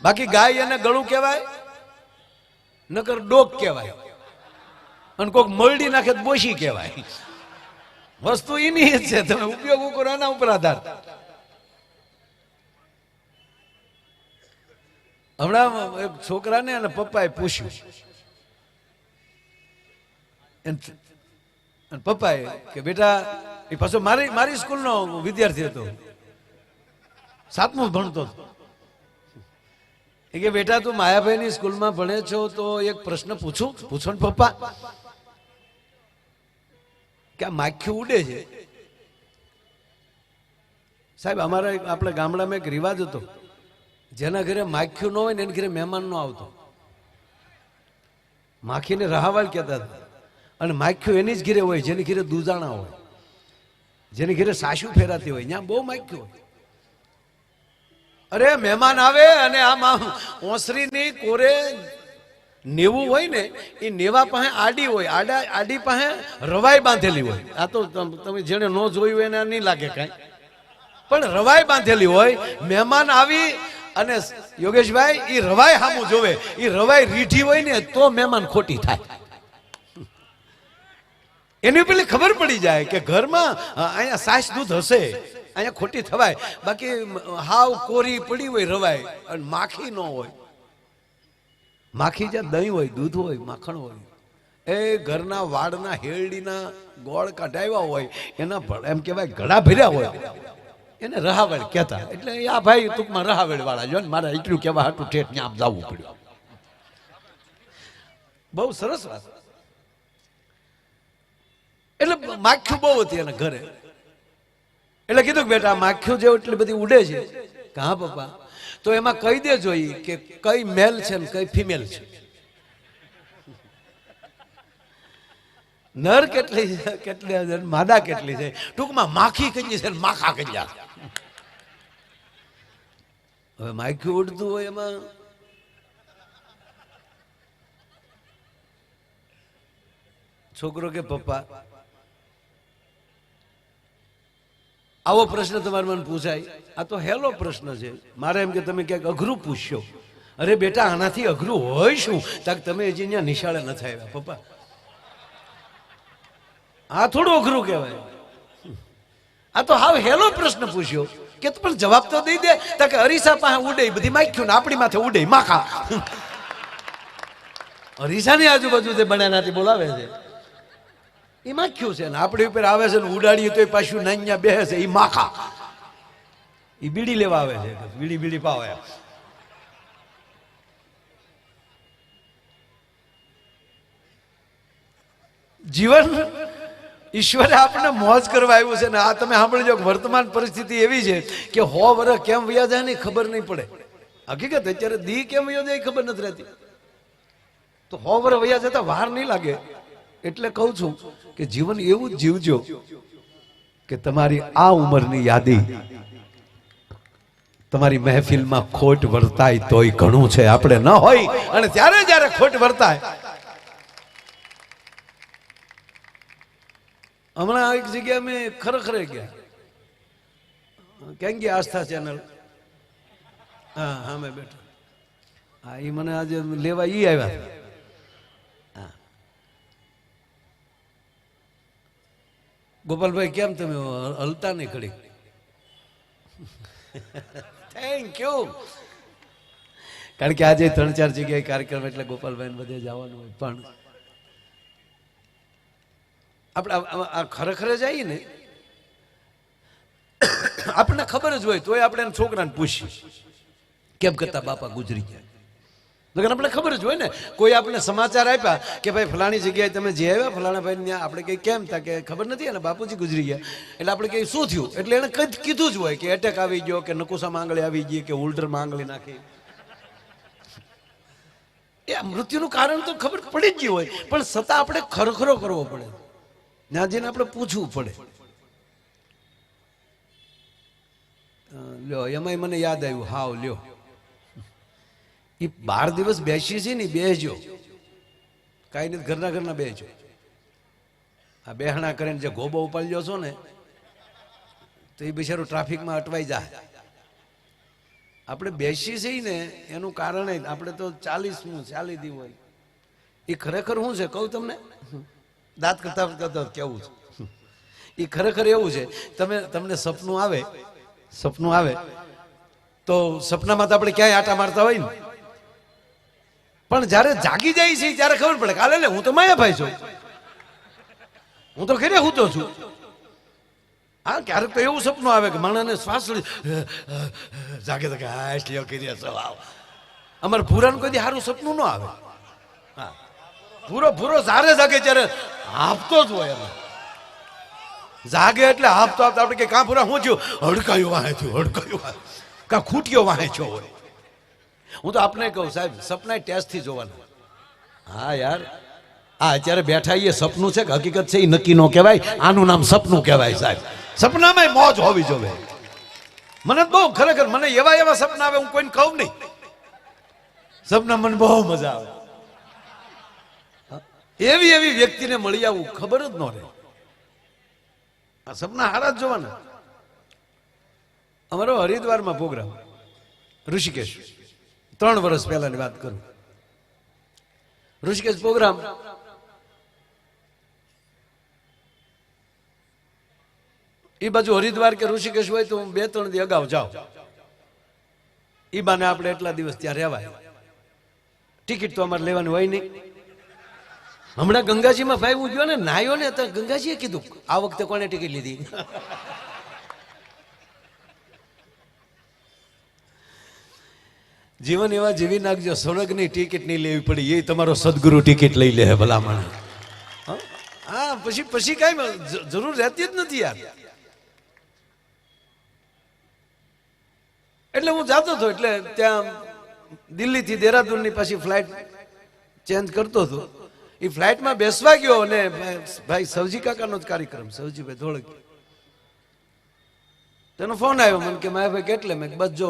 બાકી ગાય એને ગળું કહેવાય, નકર ડોક કહેવાય, અને કોઈક મરડી નાખે તો બોશી કહેવાય. વસ્તુ એની જ છે, તમે ઉપયોગ કરો એના ઉપર આધાર. હમણાં એક છોકરાને અને પપ્પાએ પૂછ્યું, પપ્પાએ કે બેટા, એ પાછો મારી સ્કૂલનો વિદ્યાર્થી હતો, 7મું ભણતો હતો. એ કે બેટા તું માયાભાઈની સ્કૂલમાં ભણે છો તો એક પ્રશ્ન પૂછો ને પપ્પા, કે આ માખી ઉડે છે. સાહેબ અમારા આપણે ગામડામાં એક રિવાજ હતો, જેના ઘરે માખ્યું ન હોય ને એના ઘરે મહેમાન ન આવતો. માખીને રહાવાળ કહેતા હતા. અને માખ્યું એની જ ઘરે હોય જેની ઘરે દૂધાણા હોય, જેની ઘરે સાસુ ફેરાતી હોય, ત્યાં બહુ માખ્યું હોય. અરે મહેમાન આવે અને આમ ઓસરીની કોરે નેવું હોય ને, એ નેવા પાસે આડી હોય, આડી પાસે રવાઈ બાંધેલી હોય. આ તો તમે જેને ન જોયું એને નહીં લાગે કાંઈ, પણ રવાઈ બાંધેલી હોય. મહેમાન આવી અને યોગેશભાઈ એ રવાઈ સામું જોવે, એ રવાઈ રીઢી હોય ને તો મહેમાન ખોટી થાય. એની પેલી ખબર પડી જાય કે ઘરમાં અહીંયા સાસ દૂધ હશે, અહીંયા ખોટી થવાય. બાકી હાવ કોરી પડી હોય રવાય અને માખી ન હોય. માખી જ્યાં દહીં હોય, દૂધ હોય, માખણ હોય, એ ઘરના વાડના હેરડીના ગોળ કાઢાવ્યા હોય, એના એમ કહેવાય ઘડા ભર્યા હોય, એને રહાવેળ કહેતા. એટલે આ ભાઈ ટૂંકમાં રહાવેળ વાળા જો ને, મારે એટલું કહેવા હાટું ઠેઠ ત્યાં જવું પડ્યું. બહુ સરસ વાત. એટલે માખ્યું બહુ હતી એના ઘરે. એટલે કીધું કે બેટા માખ્યું જેવું એટલી બધી ઉડે છે કે હા પપ્પા, તો એમાં કહી દેજો કે કઈ મેલ છે ને કઈ ફિમેલ છે, નર કેટલી કેટલી માદા કેટલી છે, ટૂંકમાં માખી કેટલી છે માખા કેટલા. હવે માખ્યું ઉડતું હોય એમાં છોકરો કે પપ્પા આવો પ્રશ્ન તમારે મને પૂછાય, આ તો હેલો પ્રશ્ન છે, મારે એમ કે તમે ક્યાંક અઘરું પૂછશો. અરે બેટા આનાથી અઘરું હોય શું? તાક તમે હજી અહીંયા નિશાળે નથી આવ્યા પપ્પા, આ થોડું અઘરું કહેવાય. આ તો હાવ હેલો પ્રશ્ન પૂછ્યો કે પણ જવાબ તો દઈ દે. તાકે અરીસા પાસે ઉડે બધી માખ્યું ને આપણી માથે ઉડે માખા. અરીસાની આજુબાજુ જે બનાનાથી બોલાવે છે એ માખ્યું છે, ને આપણી ઉપર આવે છે ને ઉડાડીએ તો પાછું નાન્યા બેસે છે, એ માખા. એ બીડી લેવા આવે છે, બીડી પાવે. જીવન ઈશ્વરે આપણને મોજ કરવા આવ્યું છે ને આ તમે સાંભળજો, વર્તમાન પરિસ્થિતિ એવી છે કે 100 વર્ષ કેમ વયા જાય ને ખબર નહીં પડે. હકીકત અત્યારે દી કેમ વયો જાય ખબર નથી રહેતી, તો 100 વર્ષ વયા જતા વાર નહીં લાગે. એટલે કહું છું કે જીવન એવું જ જીવજો કે તમારી આ ઉંમરની યાદી તમારી મહેફિલમાં ખોટ વર્તાય તોય ઘણું છે. આપણે ન હોય અને ત્યારે જ્યારે ખોટ વર્તાય. હમણાં એક જગ્યાએ મેં ખરેખર ગયા, ક્યાં ગયા આસ્થા ચેનલ, હા મેં બેઠો, હા એ મને આજે લેવા ઈ આવ્યા. ગોપાલભાઈ કેમ તમે હલતા નહીં ખડી? Thank you. કારણ કે આજે 3-4 જગ્યાએ કાર્યક્રમ એટલે ગોપાલભાઈ બધે જવાનું હોય. પણ આપણે આ ખરેખર જઈએ ને આપણને ખબર જ હોય તોય આપણે છોકરાને પૂછીએ કેમ કરતા બાપા ગુજરી ગયા. આપણે ખબર જ હોય ને, કોઈ આપણે સમાચાર આપ્યા કે ભાઈ ફલાણી જગ્યાએ તમે જે આવ્યા ફલાણા ભાઈ ત્યાં, આપણે કઈ કેમ તા કે ખબર નથી અને બાપુજી ગુજરી ગયા. એટલે આપણે કઈ શું થયું, એટલે એને કીધું જ હોય કે એટેક આવી ગયો, કે નકુસા માંગળી આવી ગઈ, કે ઉલ્ટર માંગળી નાખી. એ મૃત્યુનું કારણ તો ખબર પડી જ ગયું હોય, પણ છતાં આપણે ખરખરો કરવો પડે, ત્યાં જઈને આપણે પૂછવું પડે. લ્યો એમાંય મને યાદ આવ્યું, હાવ લ્યો એ 12 દિવસ બેસી છે ને, બેસજો કાંઈ નથી, ઘરના બેસજો. આ બેહણા કરીને જે ગોબો ઉપાડ્યો છો ને તો એ બિચારો ટ્રાફિકમાં અટવાઈ જાય. આપણે બેસી છીએ ને એનું કારણ આપણે તો 40મું ચાલી દી હોય એ ખરેખર શું છે કહું તમને, દાંત કરતા કરતા કેવું છે એ ખરેખર એવું છે. તમને સપનું આવે તો સપનામાં તો આપણે ક્યાંય આટા મારતા હોય ને, પણ જ્યારે જાગી જાય છે ત્યારે ખબર પડે કાલે લે હું તો માયાભાઈ છું, હું તો ખેરે હું તો છું. હા, ક્યારેક તો એવું સપનું આવે કે માણસને શ્વાસ જાગે તો કે હા એટલી કરી અમારે ભૂરાનું કોઈ સારું સપનું ન આવે. હા, ભૂરો સારે જાગે ત્યારે હાંફતો જ હોય, એમાં જાગે એટલે હાંફતો આપણે કે કાં ભૂરા શું થયું, હડકાયું વાહે કાં ખૂટ્યો વાહે છો હોય. હું તો આપને કહું સાહેબ સપના ટેસ્ટથી જોવાના. હા યાર, આ અત્યારે બેઠા એ સપનું છે કે હકીકત છે એ નક્કી ન કહેવાય, આનું નામ સપનું કહેવાય સાહેબ. સપનામાં મોજ હોવી જોવે. મને બહુ ખરેખર મને એવા સપના આવે હું કોઈને કહું નહીં, સપના મને બહુ મજા આવે. એવી વ્યક્તિને મળી આવું ખબર જ ન રહે. આ સપના હારા જ જોવાના. અમારો હરિદ્વારમાં પ્રોગ્રામ, ઋષિકેશ, 3 વર્ષ પહેલાની વાત કરું. ઋષિકેશ પ્રોગ્રામ એ બાજુ હરિદ્વાર કે ઋષિકેશ હોય તો હું 2-3 દી અગાઉ જાઉં. એ બાને આપણે એટલા દિવસ ત્યાં રહેવાય. ટિકિટ તો અમારે લેવાની હોય નહીં. હમણાં ગંગાજીમાં ભાઈ હું ગયો ને નાયો ને તો ગંગાજીએ કીધું આ વખતે કોને ટિકિટ લીધી. જીવન એવા જીવી નાખજો, સ્વર્ગની ટિકિટ નહીં લેવી પડી, એ તમારો સદગુરુ ટિકિટ લઈ લે ભલામણ. હા, પછી કાંઈ જરૂર રહેતી જ નથી યાર. એટલે હું જાતો હતો, એટલે ત્યાં દિલ્હીથી દેહરાદૂનની પાછી ફ્લાઇટ ચેન્જ કરતો હતો. એ ફ્લાઇટમાં બેસવા ગયો અને ભાઈ સવજી કાકાનો જ કાર્યક્રમ, સવજીભાઈ ધોળકી, તેનો ફોન આવ્યો મને કે માયા ભાઈ કેટલે? મેં બસ જો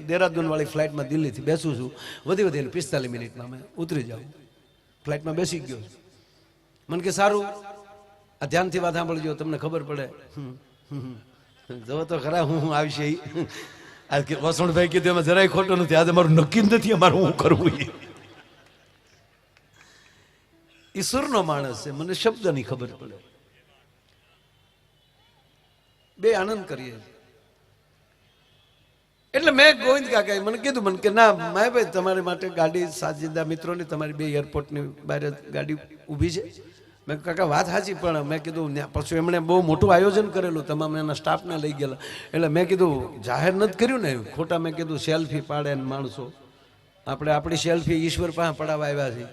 દેહરાદૂન વાળી ફ્લાઇટમાં દિલ્હીથી બેસું છું, વધી 45 મિનિટમાં મેં ઉતરી જાઉં. ફ્લાઇટમાં બેસી ગયો. મને કે સારું, આ ધ્યાનથી વાત સાંભળજો, તમને ખબર પડે. જો તો ખરા હું આવશે. વસણભાઈ કીધું એમાં જરાય ખોટું નથી, આજે મારું નક્કી નથી અમારું હું કરવું. ઈશ્વરનો માણસ છે, મને શબ્દની ખબર પડે. બે આનંદ કરીએ. એટલે મેં ગોવિંદ કાકા મને કીધું, મને કે ના માયાભાઈ તમારી માટે ગાડી સાજીદા મિત્રોની તમારી 2 એરપોર્ટની બહાર ગાડી ઊભી છે. મેં કાકા વાત સાચી, પણ મેં કીધું પછી એમણે બહુ મોટું આયોજન કરેલું, તમામ એના સ્ટાફને લઈ ગયેલા. એટલે મેં કીધું જાહેર નથી કર્યું ને ખોટા. મેં કીધું સેલ્ફી પાડે ને માણસો, આપણે આપણી સેલ્ફી ઈશ્વર પાસે પડાવવા આવ્યા છીએ.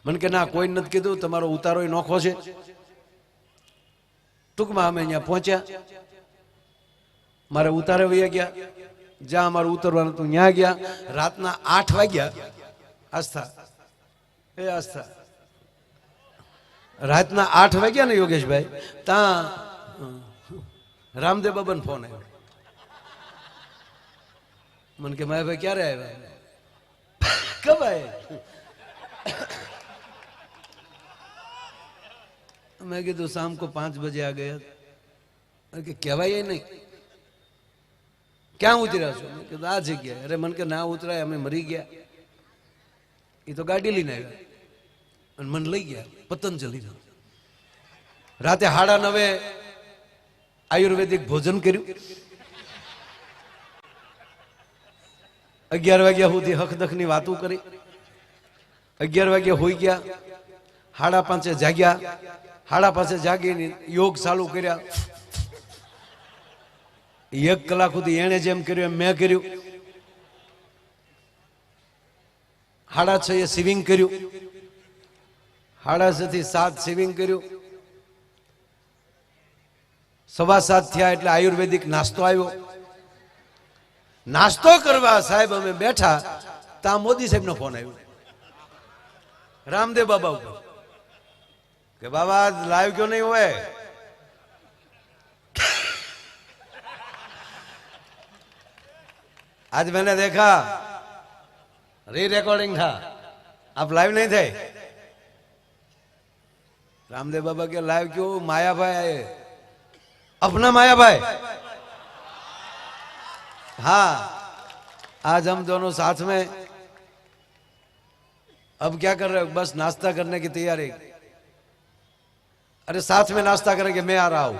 મને કે ના કોઈ નથી કીધું, તમારો ઉતારો નોખો છે. ટૂંકમાં અમે અહીંયા પહોંચ્યા, મારે ઉતારે વયા ગયા, જ્યાં અમારે ઉતરવાનું હતું ત્યાં ગયા. રાતના 8 વાગ્યા. આસ્થા રાતના 8 વાગ્યા ને યોગેશભાઈ, ત્યાં રામદેવ બાબાનો ફોન આવ્યો. મને કે માયાભાઈ ક્યારે આવ્યા? કબ આયે? मैं कीधु शाम को 5 बजे आ गया. कि कहवाय नहीं, क्या उतरा छो? मैं कीधु आ जगह. अरे मन के ना उतराय, अमे मरी गया. ये तो गाड़ी लईने आव्या अने मन लई गया पतंजलि. राते 9:30 आयुर्वेदिक भोजन कर्યું. 11 વાગ્યા સુધી હકદખની વાતો કરી. 11 વાગ્યા હોઈ ગયા. 5:30 જાગ્યા. 5:30 જાગીને યોગ ચાલુ કર્યા. 1 કલાક સુધી એણે જેમ કર્યું એમ મેં કર્યું. 6:30 સ્વિમિંગ કર્યું. 6:30 થી 7 સ્વિમિંગ કર્યું. 7:15 થયા એટલે આયુર્વેદિક નાસ્તો આવ્યો. નાસ્તો કરવા સાહેબ અમે બેઠા, ત્યાં મોદી સાહેબ નો ફોન આવ્યો रामदेव बाबा ऊपर कि बाबा आज लाइव क्यों नहीं हुए? आज मैंने देखा री रिकॉर्डिंग था, आप लाइव नहीं थे। रामदेव बाबा के लाइव क्यों? माया भाई आए, अपना माया भाई हाँ, आज हम दोनों साथ में अब क्या कर रहे हो? बस नाश्ता करने की तैयारी। अरे साथ में नाश्ता करेंगे, मैं आ रहा हूं।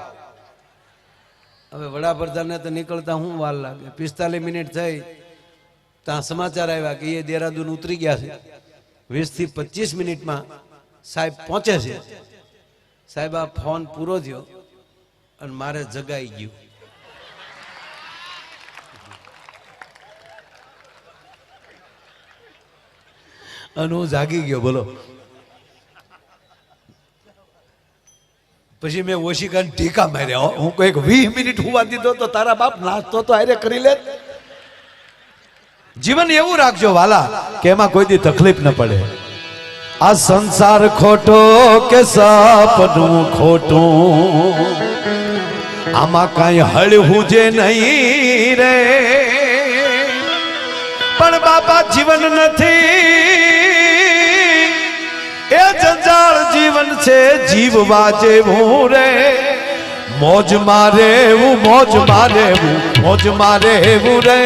હવે વડાપ્રધાનને તો નીકળતા હું વાર લાગે, 45 મિનિટ થઈ ત્યાં સમાચાર આવ્યા કે એ દેહરાદૂન ઉતરી ગયા છે। 20 થી 25 મિનિટમાં સાહેબ પહોંચે છે। સાહેબ આ ફોન પૂરો થયો અને મારે જગાઈ ગયું। અને હું જાગી ગયો, બોલો। પછી મેં ઓશિકાને ટીકા માર્યા। હું કઈક 20 મિનિટ હુવા દીધો તો તારા બાપ નાસ્તો તો આરે કરી લે। જીવન એવું રાખજો વાલા કે એમાં કોઈ દી તકલીફ ન પડે। આ સંસાર ખોટો કે સપનું ખોટું, આમાં કાંઈ હળવું જે નહીં રે। પણ બાપા જીવન નથી, એ જંજાળ જીવન છે જીવવા જેવું રે। મોજ મારે એવું, મોજ મારે એવું, મોજ મારે એવું રે।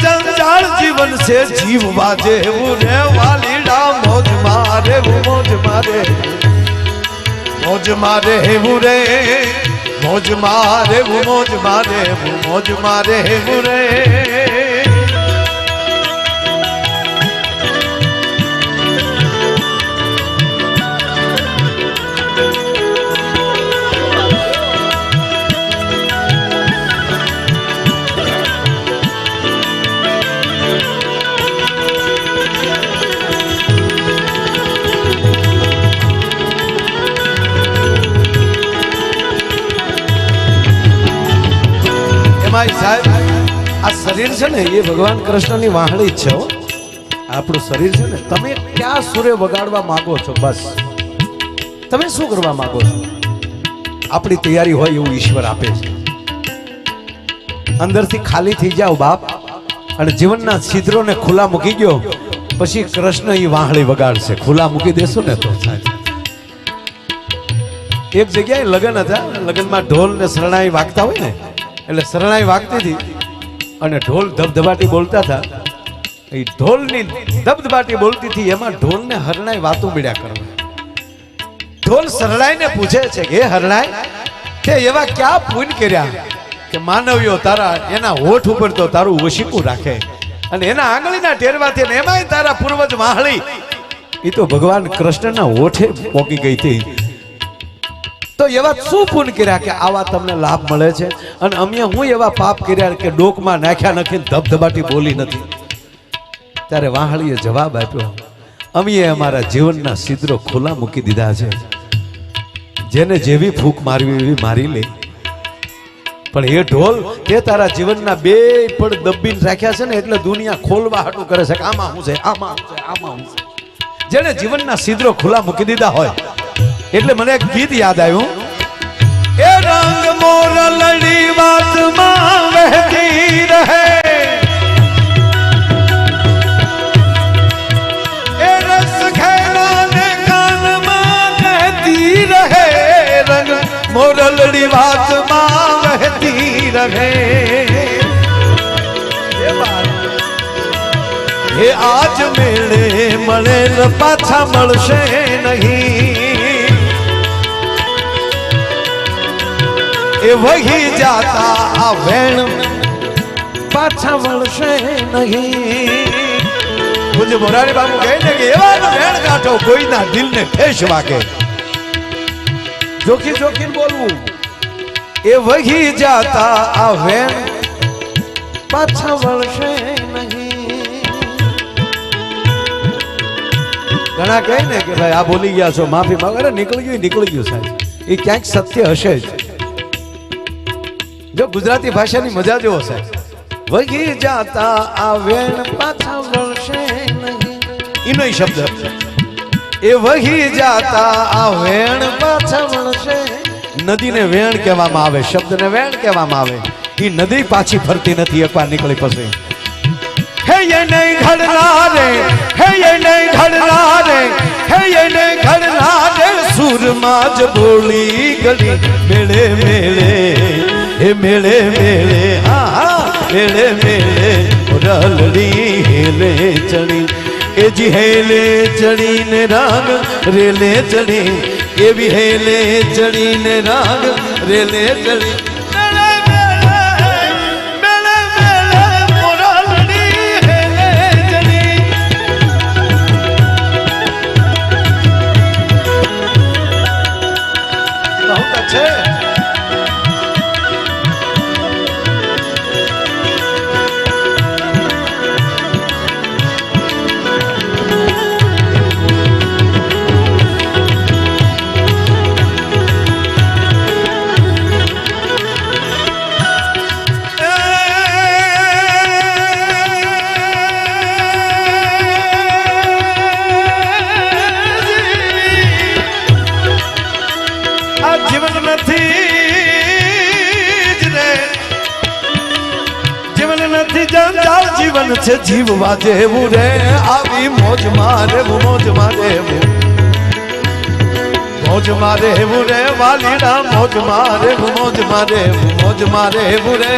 जंजाल जीवन से जीववा जेवू रे वालीड़ा। मौज मारे वो, मौज मारे, मौज मारे वो रे। मौज मारे वो, मौज मारे वो, मौज मारे वो रे। સાહેબ આ શરીર છે ને એ ભગવાન કૃષ્ણની વાહણી જ છે। આપણું શરીર છે ને, તમે ક્યાં સૂર્ય વગાડવા માંગો છો? બસ તમે શું કરવા માંગો છો? આપણી તૈયારી હોય એવું ઈશ્વર આપે છે। અંદરથી ખાલી થઈ જાઓ બાપ, અને જીવનના છિદ્રોને ખુલ્લા મૂકી ગયો, પછી કૃષ્ણ એ વાહણી વગાડશે। ખુલ્લા મૂકી દેશો ને તો સાહેબ। એક જગ્યાએ લગ્ન હતા, લગ્નમાં ઢોલ ને શરણાઈ વાગતા હોય ને, એટલે શરણાઈ વાગતી હતી અને ઢોલ ધબધબાટી બોલતા હતા। એ ઢોલની ધબધબાટી બોલતી હતી, એમાં ઢોલને હરણાઈ વાતો મળ્યા કરવા। ઢોલ શરણાઈને પૂછે છે કે હે હરણાઈ, તે એવા ક્યાં પુણ્ય કર્યા કે માનવીઓ તારા એના હોઠ ઉપર તો તારું ઓશિકું રાખે, અને એના આંગળીના ટેરવાથી ને એમાંય તારા પૂર્વજ વાહળી એ તો ભગવાન કૃષ્ણના હોઠે પોકી ગઈ હતી। તો એવા શું પુણ્ય કર્યા કે આવા તમને લાભ મળે છે? અને અમે હું એવા પાપ કર્યા કે ડોકમાં નાખ્યા નખીને ધબધબાટી બોલી નથી? ત્યારે વાહળીએ જવાબ આપ્યો, અમે અમારા જીવનના છિદ્રો ખુલ્લા મૂકી દીધા છે। જેને જેવી ફૂંક મારવી એવી મારી લે, પણ એ ઢોલ તે તારા જીવનના બે પડ દબીને રાખ્યા છે ને, એટલે દુનિયા ખોલવા હાટું કરે છે કે આમાં હું છે, આમાં હું છે, આમાં હું છે। જેને જીવનના છિદ્રો ખુલ્લા મૂકી દીધા હોય, એટલે મને એક ગીત યાદ આવ્યું, એ રંગ મોર લડી વાતમાં વહેતી રહે, એ રસ ખેલાને કાનમાં કહેતી રહે। રંગ મોર લડી વાતમાં વહેતી રહે, એ આજ મેળે મળેલ પાછા મળશે નહીં। એ વહી જાતા આ વેણ પાછા વળશે નહીં। પૂજ્ય મોરારી બાપુ કહે છે કે એવા વેણ કાઢો કોઈના દિલને ઠેસ વાગે। જોખી જોખી બોલવું, એ વહી જાતા આ વેણ પાછા વળશે નહીં। ઘણા કહે ને કે ભાઈ આ બોલી ગયા છો, માફી માંગો। અરે નીકળી ગયું સાહેબ, એ ક્યાંક સત્ય હશે જ। જો ગુજરાતી ભાષાની મજા જેવો સાહેબ, વહી જાતા આ વેણ પાછા વળશે નહીં। એનો શબ્દ એ વહી જાતા આ વેણ પાછા વળશે. નદીને વેણ કહેવામાં આવે, શબ્દને વેણ કહેવામાં આવે. એ નદી પાછી ફરતી નથી એકવાર નીકળી પછી. હે એ નહીં ઘડનારે, હે એ નહીં ઘડનારે, હે એ નહીં ઘડનારે સુરમાં જ બોલી ગલી મેળે મેળે, હે મેળે મેળે, હા હા મેળે મેળે રલડી હેલે ચડી. એ જી હેલે ચડીને રાગ રેલે ચડી, એવી હેલે ચડીને રાગ રેલે ચડી. જીવન છે જીવવા જેવું રે, આવી મોજ મારે મોજ મારે મોજ મારે રે વાલીડા, મોજ મારે મોજ મારે મોજ મારે રે,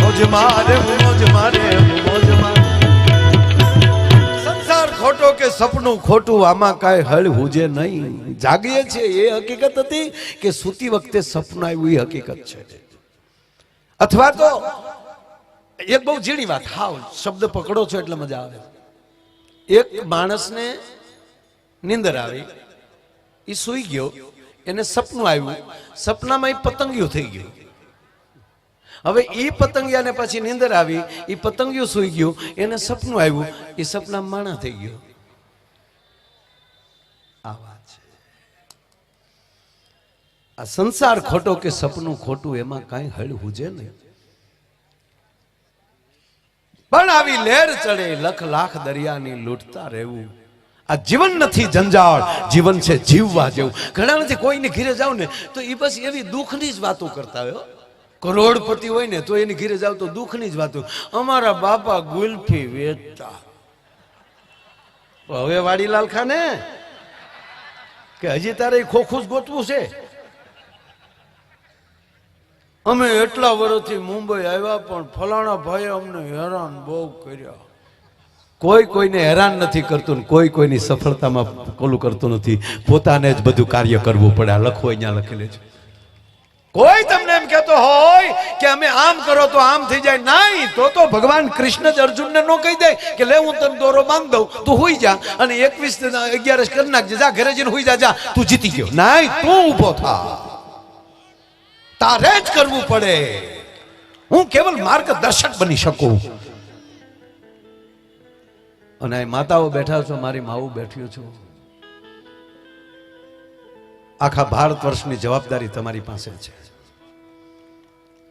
મોજ મારે મોજ મારે મોજ મારે. સંસાર ખોટો કે સપનું ખોટું, આમાં કાંઈ હળ હુજે નહીં. જાગીએ છે એ હકીકત હતી કે સૂતી વખતે સપનું આવ્યું એ હકીકત છે. અથવા તો એક બહુ ઝીણી વાત, હાવ શબ્દ પકડો છો એટલે મજા આવે. એક માણસને નીંદર આવી, એ સૂઈ ગયો, એને સપનું આવ્યું, સપનામાં એ પતંગિયું થઈ ગયું. હવે એ પતંગિયાને પછી નીંદર આવી, એ પતંગિયું સૂઈ ગયું, એને સપનું આવ્યું, એ સપનામાં માણા થઈ ગયો. આ વાત છે. આ સંસાર ખોટો કે સપનું ખોટું, એમાં કાંઈ હળ હુજે નહીં. પણ આવી લહેર ચડે લખ લાખ દરિયાની લૂંટતા રહેવું. આ જીવન નથી જંજાળ, જીવન છે જીવવા જેવું. ઘણા નથી કોઈને ઘીરે જાવ ને તો એ બસ એવી દુઃખની જ વાતો કરતા હોય. કરોડપતિ હોય ને તો એની ઘીરે જાવ તો દુઃખની જ વાતો. અમારા બાપા ગુલ્ફી વેચતા. હવે વાડીલાલ ખાને કે હજી તારે ખોખું જ ગોતવું છે. અમે એટલા વર્ષથી મુંબઈ આવ્યા પણ ફલાણા ભાઈએ અમને હેરાન બહુ કર્યા. કોઈ કોઈને હેરાન નથી કરતું, કોઈ કોઈની સફળતામાં કોલું કરતું નથી. પોતાને જ બધું કાર્ય કરવું પડે. આ લખો અહીંયા લખેલું છે. કોઈ તમને એમ કહેતો હોય કે અમે આમ કરો તો આમ થઈ જાય, નહીં. તો ભગવાન કૃષ્ણ જ અર્જુનને નો કહી દે કે લે હું તને દોરો બાંધ દઉં, તું હુઈ જા અને 21-11 કરી નાખજે, જા ઘરે જઈને હુઈ જા, તું જીતી ગયો. નહીં, તું ઊભો થા, તારે જ કરવું પડે. હું કેવલ માર્ગદર્શક બની શકું. અને માતાઓ બેઠા છો, મારી માવું બેઠ્યું છું. આખા ભારત વર્ષની જવાબદારી તમારી પાસે છે.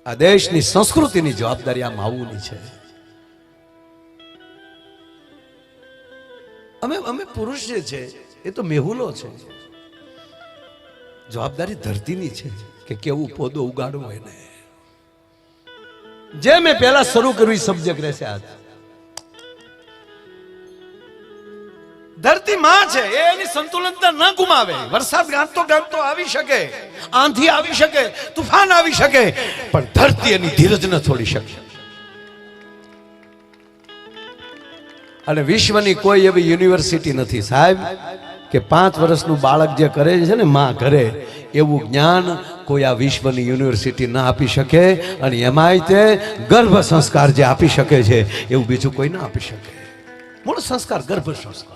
આ દેશની સંસ્કૃતિની જવાબદારી આ માવુની છે. અમે પુરુષ જે છે એ તો મેહુલો છે. જવાબદારી ધરતીની છે કે કેવું પોદો ઉગાડવો એને. જે મેં પહેલા શરૂ કર્યું સબ્જેક્ટ રહેશે. આજ ધરતી માં છે, એની સંતુલનતા ન ગુમાવે. વરસાદ ગાંઠતો આવી શકે, આંધી આવી શકે, તુફાન આવી શકે, પણ ધરતી એની ધીરજ ન છોડી શકે. અને વિશ્વની કોઈ એવી યુનિવર્સિટી નથી સાહેબ કે 5 વર્ષનું બાળક જે કરે છે ને માં ઘરે, એવું જ્ઞાન કોઈ આ વિશ્વની યુનિવર્સિટી ના આપી શકે. અને એમાંય તે ગર્ભ સંસ્કાર જે આપી શકે છે એવું બીજું કોઈ ના આપી શકે. મૂળ સંસ્કાર ગર્ભ સંસ્કાર.